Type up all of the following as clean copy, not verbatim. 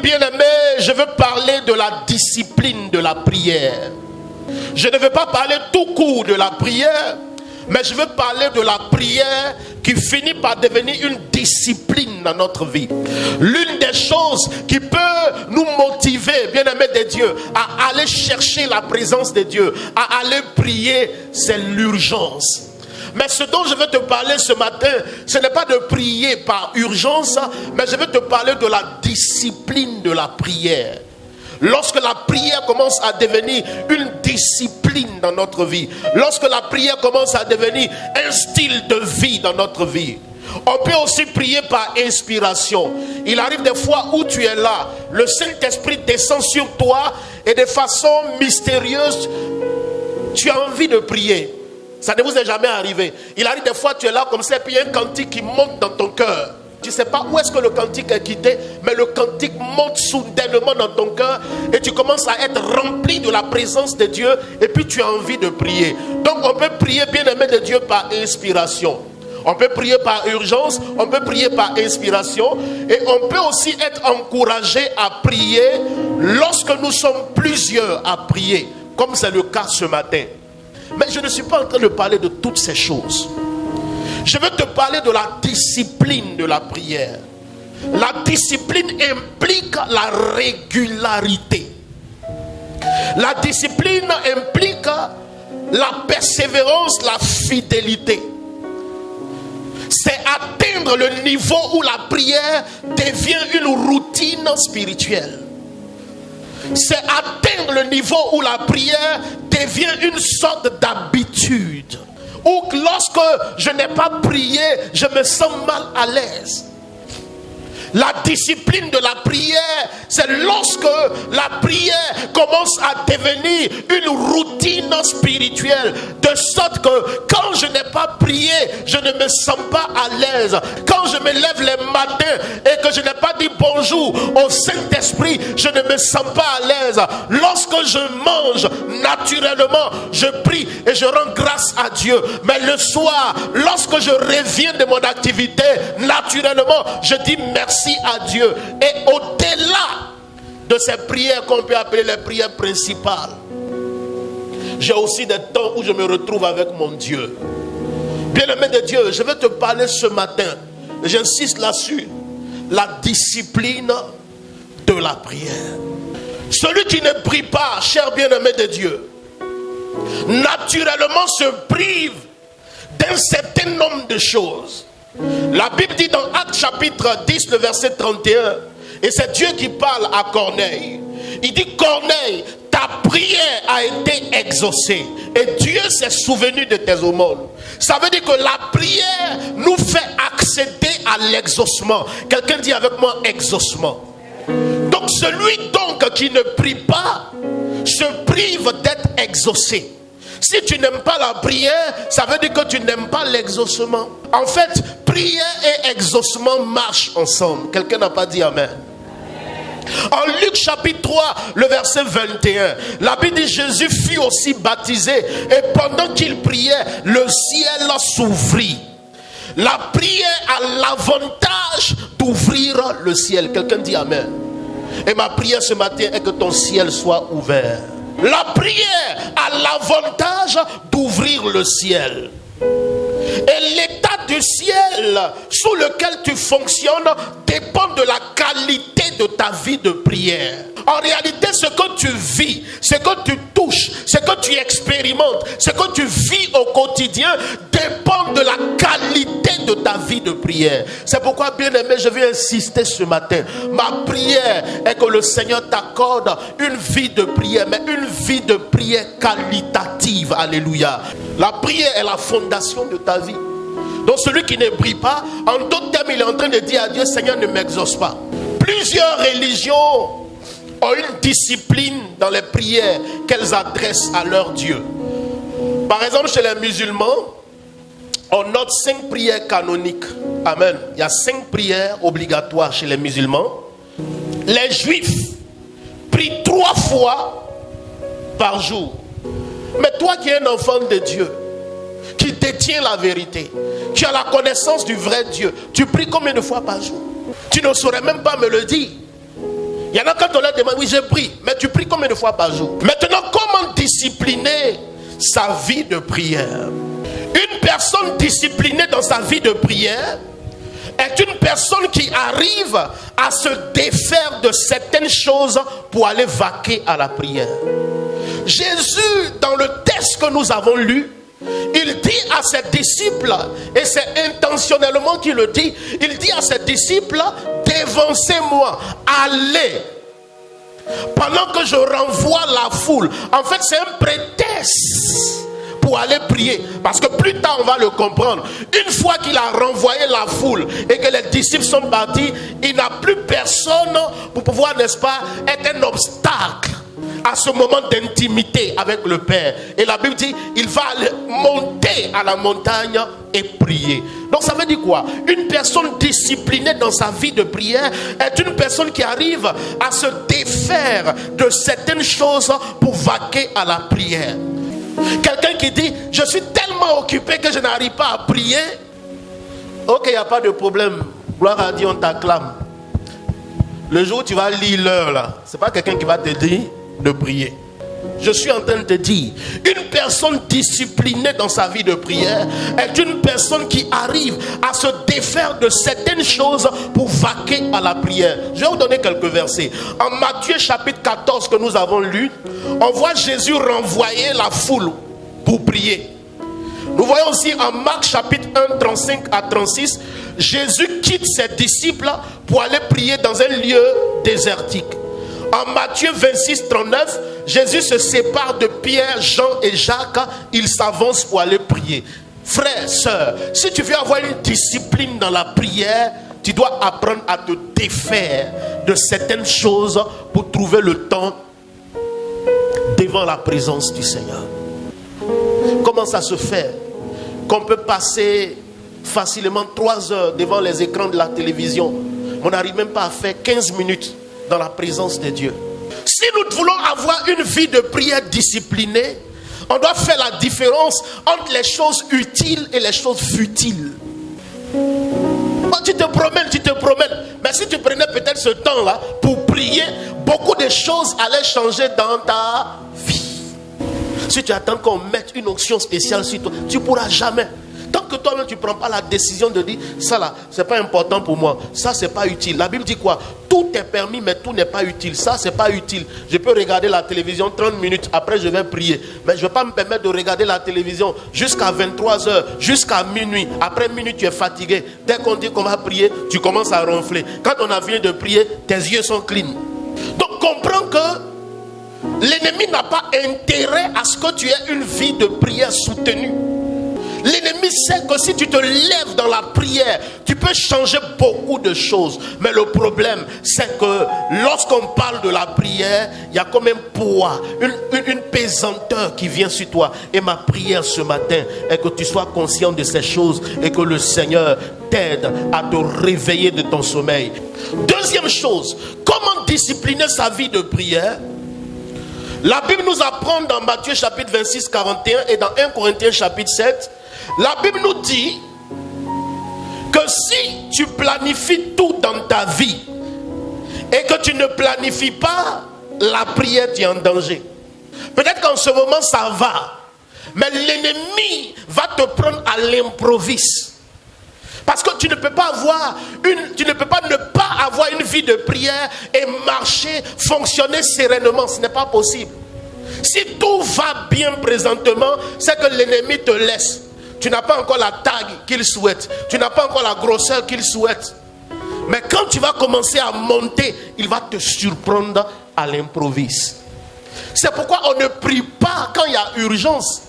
bien-aimé, je veux parler de la discipline de la prière. Je ne veux pas parler tout court de la prière, mais je veux parler de la prière qui finit par devenir une discipline dans notre vie. L'une des choses qui peut nous motiver, bien-aimés de Dieu, à aller chercher la présence de Dieu, à aller prier, c'est l'urgence. Mais ce dont je veux te parler ce matin, ce n'est pas de prier par urgence, mais je veux te parler de la discipline de la prière. Lorsque la prière commence à devenir une discipline dans notre vie, lorsque la prière commence à devenir un style de vie dans notre vie, on peut aussi prier par inspiration. Il arrive des fois où tu es là, le Saint-Esprit descend sur toi et de façon mystérieuse, tu as envie de prier. Ça ne vous est jamais arrivé. Il arrive des fois, tu es là comme ça, et puis il y a un cantique qui monte dans ton cœur. Tu ne sais pas où est-ce que le cantique est quitté, mais le cantique monte soudainement dans ton cœur et tu commences à être rempli de la présence de Dieu et puis tu as envie de prier. Donc on peut prier, bien-aimé de Dieu, par inspiration. On peut prier par urgence, on peut prier par inspiration et on peut aussi être encouragé à prier lorsque nous sommes plusieurs à prier, comme c'est le cas ce matin. Mais je ne suis pas en train de parler de toutes ces choses. Je veux te parler de la discipline de la prière. La discipline implique la régularité. La discipline implique la persévérance, la fidélité. C'est atteindre le niveau où la prière devient une routine spirituelle. C'est atteindre le niveau où la prière devient une sorte d'habitude. Ou que lorsque je n'ai pas prié, je me sens mal à l'aise. La discipline de la prière, c'est lorsque la prière commence à devenir une routine spirituelle. De sorte que quand je n'ai pas prié, je ne me sens pas à l'aise. Quand je me lève les matins et que je n'ai pas dit bonjour au Saint-Esprit, je ne me sens pas à l'aise. Lorsque je mange, naturellement, je prie et je rends grâce à Dieu. Mais le soir, lorsque je reviens de mon activité, naturellement, je dis merci à Dieu. Et au-delà de ces prières qu'on peut appeler les prières principales, j'ai aussi des temps où je me retrouve avec mon Dieu. Bien-aimé de Dieu, je vais te parler ce matin, j'insiste là-dessus, la discipline de la prière. Celui qui ne prie pas, cher bien-aimé de Dieu, naturellement se prive d'un certain nombre de choses. La Bible dit dans Actes chapitre 10, le verset 31, et c'est Dieu qui parle à Corneille. Il dit: Corneille, ta prière a été exaucée et Dieu s'est souvenu de tes aumônes. Ça veut dire que la prière nous fait accéder à l'exaucement. Quelqu'un dit avec moi exaucement. Donc celui donc qui ne prie pas se prive d'être exaucé. Si tu n'aimes pas la prière, ça veut dire que tu n'aimes pas l'exaucement. En fait, prière et exaucement marchent ensemble. Quelqu'un n'a pas dit amen. En Luc chapitre 3, le verset 21, la Bible dit: Jésus fut aussi baptisé et pendant qu'il priait, le ciel s'ouvrit. La prière a l'avantage d'ouvrir le ciel. Quelqu'un dit amen. Et ma prière ce matin est que ton ciel soit ouvert. La prière a l'avantage d'ouvrir le ciel. Et l'état du ciel sous lequel tu fonctionnes dépend de la qualité de ta vie de prière. En réalité, ce que tu vis, ce que tu touches, ce que tu expérimentes, ce que tu vis au quotidien dépend de la qualité de ta vie de prière. C'est pourquoi, bien-aimé, je vais insister ce matin. Ma prière est que le Seigneur t'accorde une vie de prière, mais une vie de prière qualitative. Alléluia. La prière est la fondation de ta vie. Donc celui qui ne prie pas, en d'autres termes, il est en train de dire à Dieu: Seigneur, ne m'exauce pas. Plusieurs religions ont une discipline dans les prières qu'elles adressent à leur Dieu. Par exemple, chez les musulmans, on note 5 prières canoniques. Amen. Il y a 5 prières obligatoires chez les musulmans. Les juifs prient 3 fois par jour. Mais toi qui es un enfant de Dieu, qui détient la vérité, qui a la connaissance du vrai Dieu, tu pries combien de fois par jour? Tu ne saurais même pas me le dire. Il y en a quand on leur demande, oui je prie, mais tu pries combien de fois par jour? Maintenant, comment discipliner sa vie de prière? Une personne disciplinée dans sa vie de prière est une personne qui arrive à se défaire de certaines choses pour aller vaquer à la prière. Jésus, dans le texte que nous avons lu, il dit à ses disciples, et c'est intentionnellement qu'il le dit, il dit à ses disciples, dévancez-moi, allez, pendant que je renvoie la foule. En fait, c'est un prétexte pour aller prier, parce que plus tard on va le comprendre. Une fois qu'il a renvoyé la foule et que les disciples sont partis, il n'a plus personne pour pouvoir, n'est-ce pas, être un obstacle à ce moment d'intimité avec le Père. Et la Bible dit, il va aller monter à la montagne et prier. Donc ça veut dire quoi? Une personne disciplinée dans sa vie de prière est une personne qui arrive à se défaire de certaines choses pour vaquer à la prière. Quelqu'un qui dit, je suis tellement occupé que je n'arrive pas à prier. Ok, il n'y a pas de problème. Gloire à Dieu, on t'acclame. Le jour où tu vas lire l'heure là, c'est pas quelqu'un qui va te dire de prier. Je suis en train de te dire, une personne disciplinée dans sa vie de prière est une personne qui arrive à se défaire de certaines choses pour vaquer à la prière. Je vais vous donner quelques versets. En Matthieu chapitre 14 que nous avons lu, on voit Jésus renvoyer la foule pour prier. Nous voyons aussi en Marc chapitre 1, 35 à 36, Jésus quitte ses disciples pour aller prier dans un lieu désertique. En Matthieu 26, 39, Jésus se sépare de Pierre, Jean et Jacques. Il s'avance pour aller prier. Frères, sœurs, si tu veux avoir une discipline dans la prière, tu dois apprendre à te défaire de certaines choses pour trouver le temps devant la présence du Seigneur. Comment ça se fait qu'on peut passer facilement 3 heures devant les écrans de la télévision, on n'arrive même pas à faire 15 minutes dans la présence de Dieu? Si nous voulons avoir une vie de prière disciplinée, on doit faire la différence entre les choses utiles et les choses futiles. Bon, tu te promènes, mais si tu prenais peut-être ce temps-là pour prier, beaucoup de choses allaient changer dans ta vie. Si tu attends qu'on mette une onction spéciale sur toi, tu ne pourras jamais. Tant que toi-même tu ne prends pas la décision de dire, ça là, ce n'est pas important pour moi, ça c'est pas utile. La Bible dit quoi? Tout est permis, mais tout n'est pas utile. Ça c'est pas utile. Je peux regarder la télévision 30 minutes, après je vais prier. Mais je ne vais pas me permettre de regarder la télévision jusqu'à 23h, jusqu'à minuit. Après minuit, tu es fatigué. Dès qu'on dit qu'on va prier, tu commences à ronfler. Quand on a fini de prier, tes yeux sont clean. Donc comprends que l'ennemi n'a pas intérêt à ce que tu aies une vie de prière soutenue. L'ennemi sait que si tu te lèves dans la prière, tu peux changer beaucoup de choses. Mais le problème, c'est que lorsqu'on parle de la prière, il y a comme un poids, une pesanteur qui vient sur toi. Et ma prière ce matin est que tu sois conscient de ces choses et que le Seigneur t'aide à te réveiller de ton sommeil. Deuxième chose, comment discipliner sa vie de prière? La Bible nous apprend dans Matthieu chapitre 26, 41 et dans 1 Corinthiens chapitre 7, la Bible nous dit que si tu planifies tout dans ta vie et que tu ne planifies pas la prière, tu es en danger. Peut-être qu'en ce moment ça va, mais l'ennemi va te prendre à l'improviste. Parce que tu ne peux pas ne pas avoir une vie de prière et marcher, fonctionner sereinement. Ce n'est pas possible. Si tout va bien présentement, c'est que l'ennemi te laisse. Tu n'as pas encore la taille qu'il souhaite. Tu n'as pas encore la grosseur qu'il souhaite. Mais quand tu vas commencer à monter, il va te surprendre à l'improviste. C'est pourquoi on ne prie pas quand il y a urgence.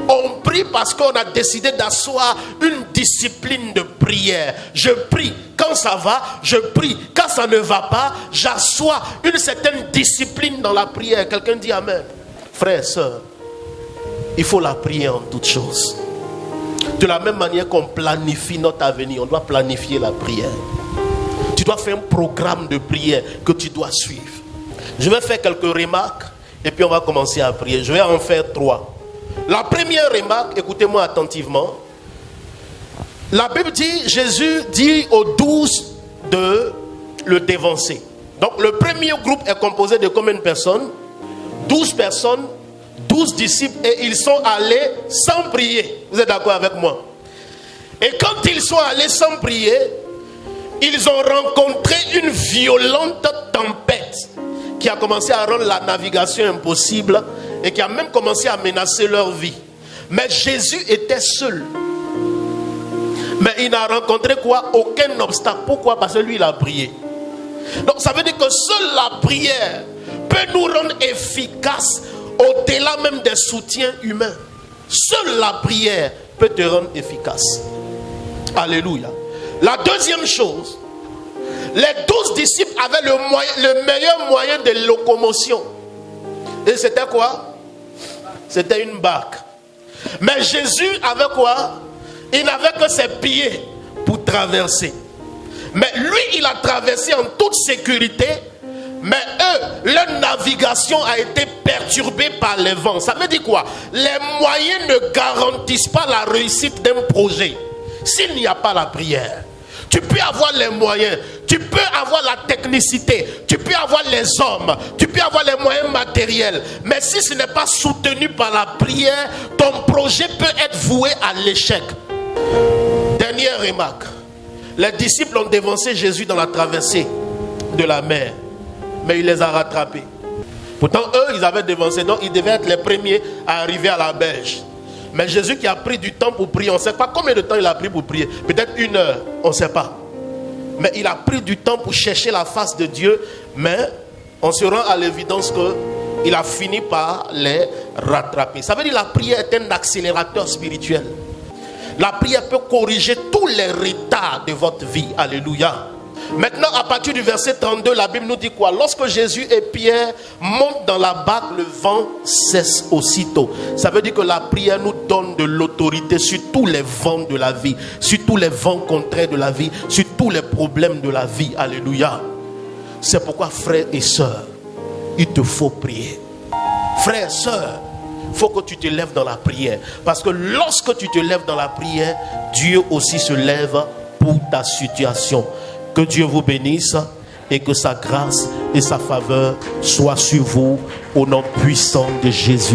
On prie parce qu'on a décidé d'asseoir une discipline de prière. Je prie quand ça va, je prie quand ça ne va pas. J'assois une certaine discipline dans la prière. Quelqu'un dit amen. Frères, sœurs, il faut la prier en toutes choses. De la même manière qu'on planifie notre avenir, on doit planifier la prière. Tu dois faire un programme de prière que tu dois suivre. Je vais faire quelques remarques et puis on va commencer à prier. Je vais en faire 3. La première remarque, écoutez-moi attentivement. La Bible dit, Jésus dit aux 12 de le dévancer. Donc le premier groupe est composé de combien de personnes? 12 personnes, 12 disciples, et ils sont allés sans prier. Vous êtes d'accord avec moi? Et quand ils sont allés sans prier, ils ont rencontré une violente tempête qui a commencé à rendre la navigation impossible et qui a même commencé à menacer leur vie. Mais Jésus était seul. Mais il n'a rencontré quoi? Aucun obstacle. Pourquoi? Parce que lui, il a prié. Donc ça veut dire que seule la prière peut nous rendre efficaces au-delà même des soutiens humains. Seule la prière peut te rendre efficace. Alléluia. La deuxième chose, les 12 disciples avaient le meilleur moyen de locomotion. Et c'était quoi? C'était une barque. Mais Jésus avait quoi? Il n'avait que ses pieds pour traverser. Mais lui, il a traversé en toute sécurité. Mais eux, leur navigation a été perturbée par les vents. Ça veut dire quoi? Les moyens ne garantissent pas la réussite d'un projet s'il n'y a pas la prière. Tu peux avoir les moyens, tu peux avoir la technicité, tu peux avoir les hommes, tu peux avoir les moyens matériels. Mais si ce n'est pas soutenu par la prière, ton projet peut être voué à l'échec. Dernière remarque. Les disciples ont dévancé Jésus dans la traversée de la mer. Mais il les a rattrapés. Pourtant, eux, ils avaient dévancé. Donc, ils devaient être les premiers à arriver à la berge. Mais Jésus qui a pris du temps pour prier, on ne sait pas combien de temps il a pris pour prier. Peut-être 1 heure, on ne sait pas. Mais il a pris du temps pour chercher la face de Dieu. Mais on se rend à l'évidence qu'il a fini par les rattraper. Ça veut dire que la prière est un accélérateur spirituel. La prière peut corriger tous les retards de votre vie. Alléluia. Maintenant, à partir du verset 32, la Bible nous dit quoi? Lorsque Jésus et Pierre montent dans la barque, le vent cesse aussitôt. Ça veut dire que la prière nous donne de l'autorité sur tous les vents de la vie, sur tous les vents contraires de la vie, sur tous les problèmes de la vie. Alléluia. C'est pourquoi, frères et sœurs, il te faut prier. Frères et sœurs, il faut que tu te lèves dans la prière. Parce que lorsque tu te lèves dans la prière, Dieu aussi se lève pour ta situation. Que Dieu vous bénisse et que sa grâce et sa faveur soient sur vous au nom puissant de Jésus.